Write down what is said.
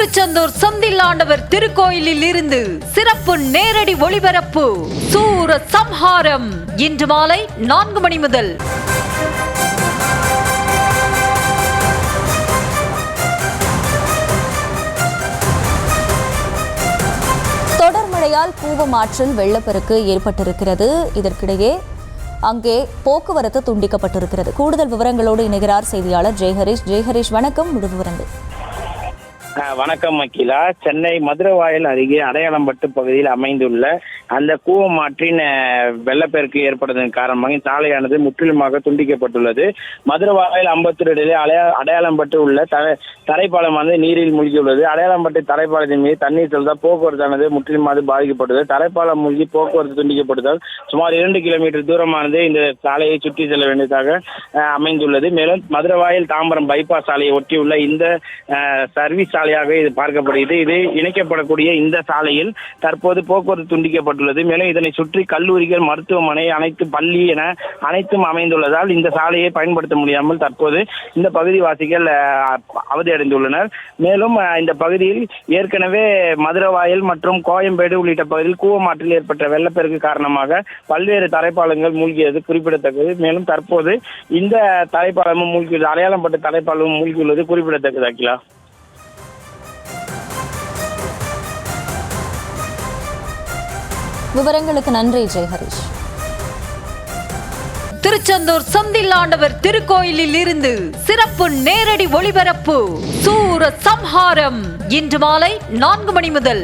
திருச்செந்தூர் செந்தில் ஆண்டவர் திருக்கோயிலில் இருந்து சிறப்பு நேரடி ஒளிபரப்பு சூர சம்ஹாரம் இன்று மாலை 4 மணி முதல். தொடர் மழையால் கூவம் ஆற்றில் வெள்ளப்பெருக்கு ஏற்பட்டிருக்கிறது. இதற்கிடையே அங்கே போக்குவரத்து துண்டிக்கப்பட்டிருக்கிறது. கூடுதல் விவரங்களோடு இணைகிறார் செய்தியாளர் ஜெயஹரிஷ். ஜெயஹரிஷ், வணக்கம். முழு விவரங்கள். வணக்கம் அகிலா. சென்னை மதுரவாயல் அருகே அடையாளம்பட்டு பகுதியில் அமைந்துள்ள அந்த கூவம் ஆற்றின் வெள்ளப்பெருக்கு ஏற்படுவதன் காரணமாக சாலையானது முற்றிலுமாக துண்டிக்கப்பட்டுள்ளது. மதுரவாயல் அம்பத்தூர் இடையே அடையாளம்பட்டு உள்ள தரைப்பாலமானது நீரில் மூழ்கியுள்ளது. அடையாளம்பட்டு தரைப்பாலத்தின் மீது தண்ணீர் செல்வதால் போக்குவரத்தானது முற்றிலுமாக பாதிக்கப்பட்டது. தரைப்பாலம் மூழ்கி போக்குவரத்து துண்டிக்கப்பட்டதால் சுமார் 2 கிலோமீட்டர் தூரமானது இந்த சாலையை சுற்றி செல்ல வேண்டியதாக அமைந்துள்ளது. மேலும் மதுரவாயல் தாம்பரம் பைபாஸ் சாலையை ஒட்டியுள்ள இந்த சர்வீஸ் சாலையாக இது பார்க்கப்படுகிறது. இது இணைக்கப்படக்கூடிய இந்த சாலையில் தற்போது போக்குவரத்து துண்டிக்கப்பட்டுள்ளது. மேலும் இதனை சுற்றி கல்லூரிகள், மருத்துவமனை, அனைத்து பள்ளி என அனைத்தும் அமைந்துள்ளதால் இந்த சாலையை பயன்படுத்த முடியாமல் தற்போது இந்த பகுதிவாசிகள் அவதியடைந்துள்ளனர். மேலும் இந்த பகுதியில் ஏற்கனவே மதுரவாயல் மற்றும் கோயம்பேடு உள்ளிட்ட பகுதியில் கூவமாற்றில் ஏற்பட்ட வெள்ளப்பெருக்கு காரணமாக பல்வேறு தரைப்பாலங்கள் மூழ்கியது குறிப்பிடத்தக்கது. மேலும் தற்போது இந்த தரைப்பாலமும் மூழ்கியுள்ளது, அடையாளம்பட்ட தரைப்பாலமும் மூழ்கியுள்ளது குறிப்பிடத்தக்கது. அகிலா, விவரங்களுக்கு நன்றி ஜெயஹரிஷ். திருச்செந்தூர் செந்தில் ஆண்டவர் திருக்கோயிலில் இருந்து சிறப்பு நேரடி ஒளிபரப்பு சூர சம்ஹாரம் இன்று மாலை 4 மணி முதல்.